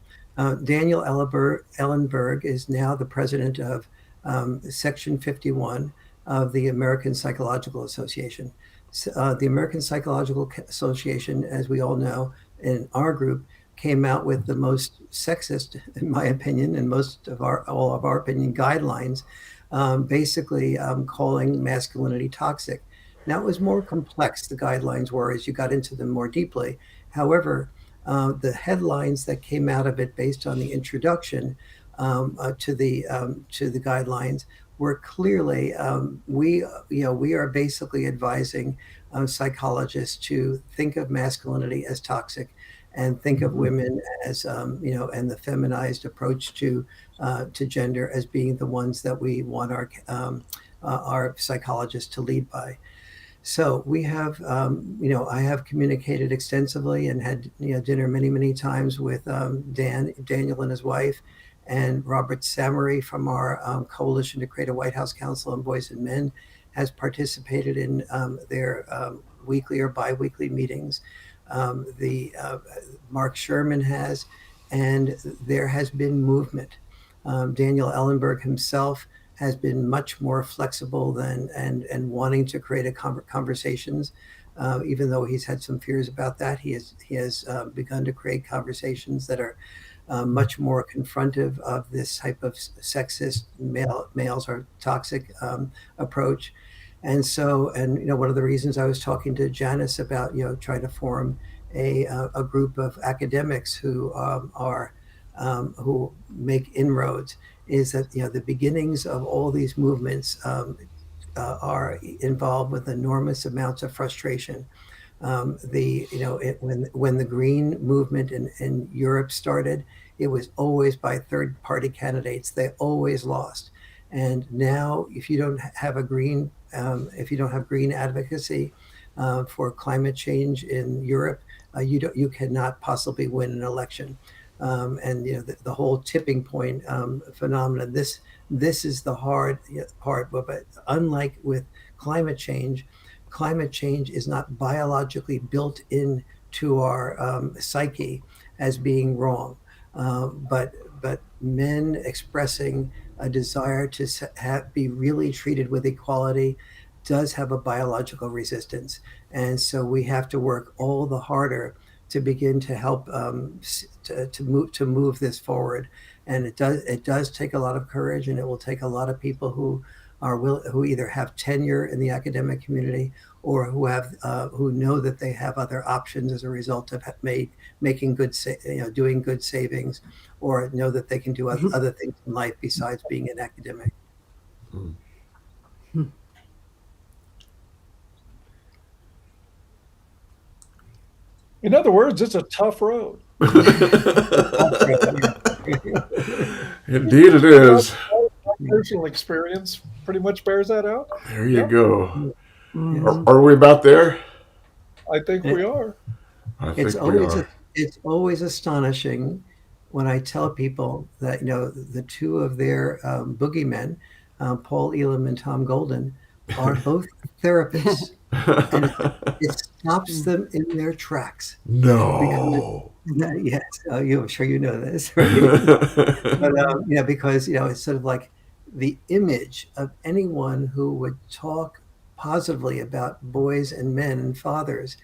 Speaker 3: Daniel Ellenberg is now the president of Section 51 of the American Psychological Association. The American Psychological Association, as we all know, in our group, came out with the most sexist, in my opinion, and all of our opinion, guidelines, basically calling masculinity toxic. Now, it was more complex, the guidelines were, as you got into them more deeply. However, the headlines that came out of it based on the introduction to the guidelines were clearly we are basically advising psychologists to think of masculinity as toxic and think of women as and the feminized approach to gender as being the ones that we want our psychologists to lead by. So we have, I have communicated extensively and had dinner many times with Daniel and his wife, and Robert Samery from our Coalition to Create a White House Council on Boys and Men has participated in their weekly or biweekly meetings. Mark Sherman has, and there has been movement. Daniel Ellenberg himself has been much more flexible and wanting to create conversations. Even though he's had some fears about that, he has begun to create conversations that are much more confrontive of this type of sexist males are toxic approach. And so, one of the reasons I was talking to Janice about trying to form a group of academics who make inroads is that the beginnings of all these movements are involved with enormous amounts of frustration. When the Green movement in Europe started, it was always by third party candidates. They always lost. And now, if you don't have a green, if you don't have green advocacy for climate change in Europe, you cannot possibly win an election. And the whole tipping point phenomenon. This is the hard part. But unlike with climate change, climate change is not biologically built into our psyche as being wrong, but men expressing a desire to be really treated with equality does have a biological resistance, and so we have to work all the harder to begin to help to move this forward. And it does take a lot of courage, and it will take a lot of people who who either have tenure in the academic community or who know that they have other options as a result of making good doing good savings, or know that they can do other things in life besides being an academic.
Speaker 1: Mm.
Speaker 5: In other words, it's a tough road.
Speaker 1: Indeed, it is.
Speaker 5: My personal experience pretty much bears that out.
Speaker 1: There you
Speaker 5: Yep.
Speaker 1: go.
Speaker 4: Mhm.
Speaker 1: Are we about there?
Speaker 5: I think we are.
Speaker 1: I
Speaker 3: It's
Speaker 1: think we
Speaker 3: always
Speaker 1: are.
Speaker 3: it's always astonishing when I tell people that the two of their boogeymen, Paul Elam and Tom Golden, are both therapists, and it stops them in their tracks.
Speaker 1: No.
Speaker 3: Yes, I'm sure you know this, right? But because it's sort of like the image of anyone who would talk positively about boys and men and fathers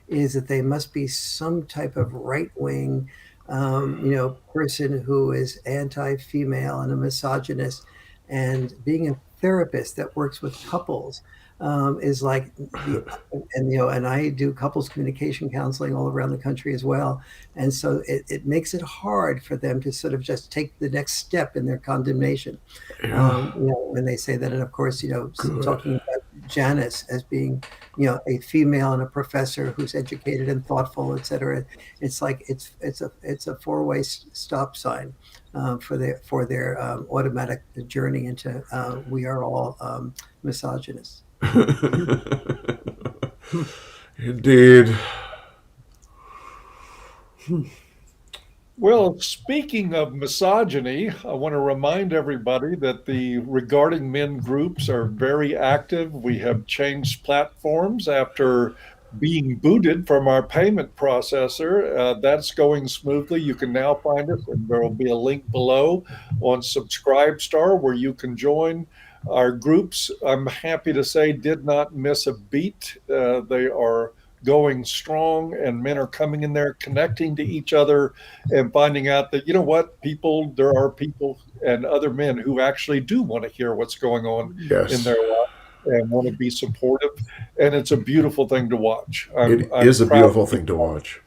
Speaker 3: is that they must be some type of right wing, person who is anti-female and a misogynist. And being a therapist that works with couples is like and I do couples communication counseling all around the country as well. And so it makes it hard for them to sort of just take the next step in their condemnation.
Speaker 1: Yeah.
Speaker 3: When they say that, and of course,
Speaker 1: Good.
Speaker 3: talking about Janice as being, a female and a professor who's educated and thoughtful, et cetera. It's like it's a four-way stop sign for their automatic journey into we are all misogynists.
Speaker 1: Indeed.
Speaker 5: Well, speaking of misogyny, I want to remind everybody that the Regarding Men groups are very active. We have changed platforms after being booted from our payment processor. That's going smoothly. You can now find us, and there will be a link below on Subscribestar where you can join our groups. I'm happy to say did not miss a beat. They are going strong, and men are coming in there, connecting to each other, and finding out that there are people and other men who actually do want to hear what's going on in
Speaker 1: Yes.
Speaker 5: their life and want to be supportive, and it's a beautiful thing to watch.
Speaker 1: It
Speaker 5: I'm
Speaker 1: is a
Speaker 5: proud
Speaker 1: beautiful
Speaker 5: of
Speaker 1: thing to watch.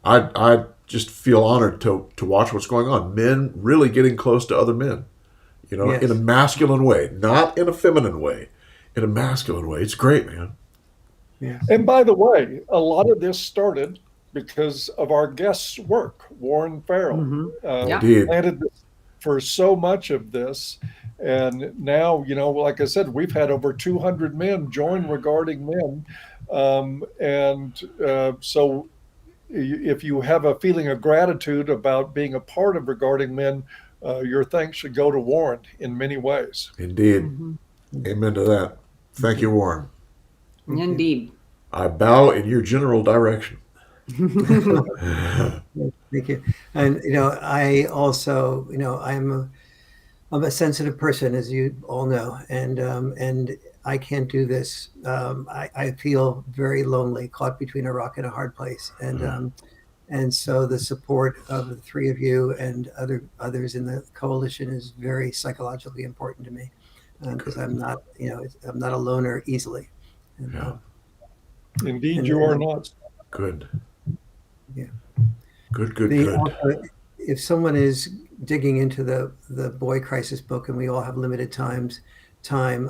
Speaker 1: I just feel honored to watch what's going on. Men really getting close to other men,
Speaker 3: Yes.
Speaker 1: in a masculine way, not in a feminine way, in a masculine way. It's great, man.
Speaker 3: Yeah.
Speaker 5: And by the way, a lot of this started because of our guest's work, Warren Farrell.
Speaker 4: Mhm. Yeah.
Speaker 1: Indeed.
Speaker 5: Planted for so much of this. And now, like I said, we've had over 200 men join Regarding Men. So if you have a feeling of gratitude about being a part of Regarding Men, your thanks should go to Warren in many ways.
Speaker 1: Indeed.
Speaker 4: Mhm.
Speaker 1: Amen to that. Thank you, Warren.
Speaker 4: Indeed.
Speaker 1: I bow in your general direction.
Speaker 3: Thank you. And I also, I'm a sensitive person, as you all know, and I can't do this. I feel very lonely, caught between a rock and a hard place, and so the support of the three of you and others in the coalition is very psychologically important to me, because I'm not a loner easily. And,
Speaker 1: Yeah.
Speaker 5: Indeed,
Speaker 3: And-
Speaker 5: you are not.
Speaker 1: Good.
Speaker 3: Yeah.
Speaker 1: Good.
Speaker 3: If someone is digging into the boy crisis book, and we all have limited time,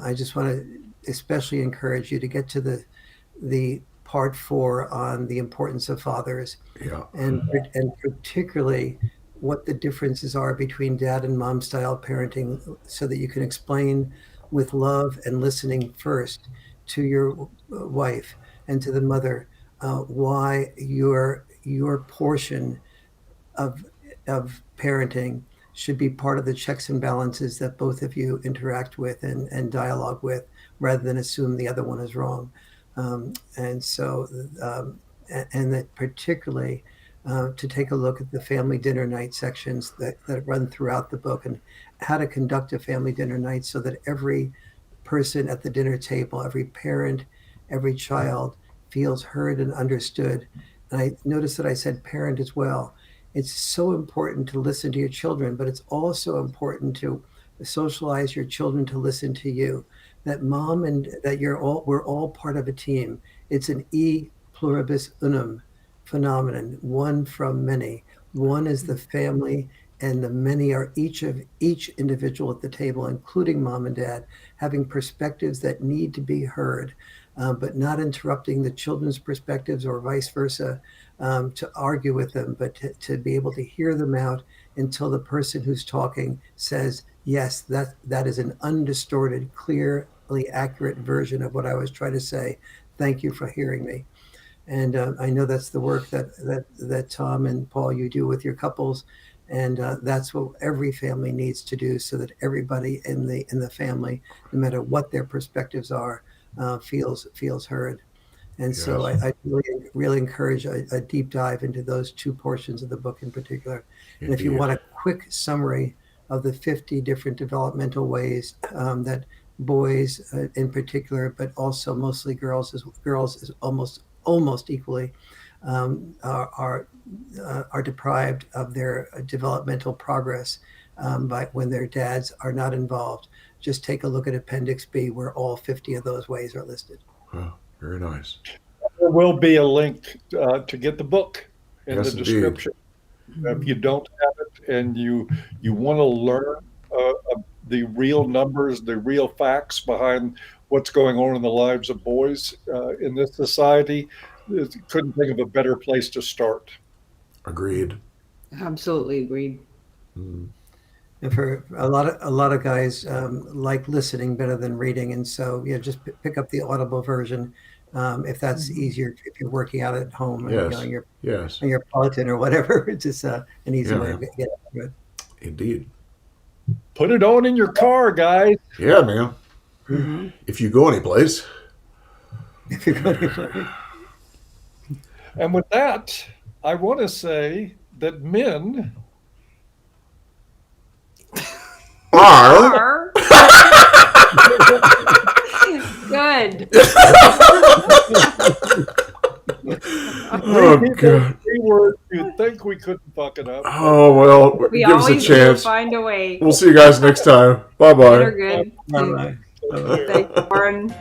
Speaker 3: I just want to especially encourage you to get to the part 4 on the importance of fathers,
Speaker 1: Yeah.
Speaker 3: and particularly what the differences are between dad and mom style parenting, so that you can explain with love and listening first to your wife and to the mother why your portion of parenting should be part of the checks and balances that both of you interact with and dialogue with, rather than assume the other one is wrong. And so, and that particularly to take a look at the family dinner night sections that run throughout the book, and how to conduct a family dinner night so that every person at the dinner table, every parent, every child feels heard and understood. And I noticed that I said parent as well. It's so important to listen to your children, but it's also important to socialize your children to listen to you. That mom and that we're all part of a team. It's an e pluribus unum phenomenon, one from many. One is the family, and the many are each individual at the table, including mom and dad, having perspectives that need to be heard, but not interrupting the children's perspectives or vice versa, to argue with them, but to be able to hear them out until the person who's talking says, yes, that is an undistorted, clearly accurate version of what I was trying to say. Thank you for hearing me. And I know that's the work that Tom and Paul, you do with your couples, and that's what every family needs to do, so that everybody in the family, no matter what their perspectives are, feels heard. And so
Speaker 1: Yes.
Speaker 3: I really encourage a deep dive into those 2 portions of the book in particular. And if you
Speaker 1: Indeed.
Speaker 3: want a quick summary of the 50 different developmental ways that boys in particular, but also mostly girls is almost equally are deprived of their developmental progress by when their dads are not involved. Just take a look at Appendix B, where all 50 of those ways are listed.
Speaker 1: Wow, very nice.
Speaker 5: There will be a link to get the book in the
Speaker 1: Yes, indeed.
Speaker 5: description. If you don't have it and you want to learn the real numbers, the real facts behind what's going on in the lives of boys in this society, couldn't think of a better place to start.
Speaker 1: Agreed.
Speaker 4: Absolutely agreed.
Speaker 1: Mm.
Speaker 3: And for a lot of guys like listening better than reading, and so just pick up the Audible version if that's easier. If you're working out at home, and
Speaker 1: Yes. Yes.
Speaker 3: on your Peloton or whatever, it's just an easy
Speaker 1: Yeah,
Speaker 3: way to
Speaker 1: man.
Speaker 3: get into it.
Speaker 1: Indeed.
Speaker 5: Put it on in your car, guys.
Speaker 1: Yeah, man.
Speaker 4: Hmm.
Speaker 1: If you go anyplace.
Speaker 3: If you're going to
Speaker 5: And with that, I want to say that men
Speaker 1: Are.
Speaker 4: Good.
Speaker 1: Oh, God.
Speaker 5: 3 words you think we couldn't fuck it up.
Speaker 1: Oh, well,
Speaker 4: We
Speaker 1: give us a
Speaker 4: always do
Speaker 1: chance.
Speaker 4: find a way.
Speaker 1: We'll see you guys next time. Bye
Speaker 4: Better
Speaker 1: bye.
Speaker 4: good.
Speaker 3: Bye-bye.
Speaker 4: Thanks, Warren.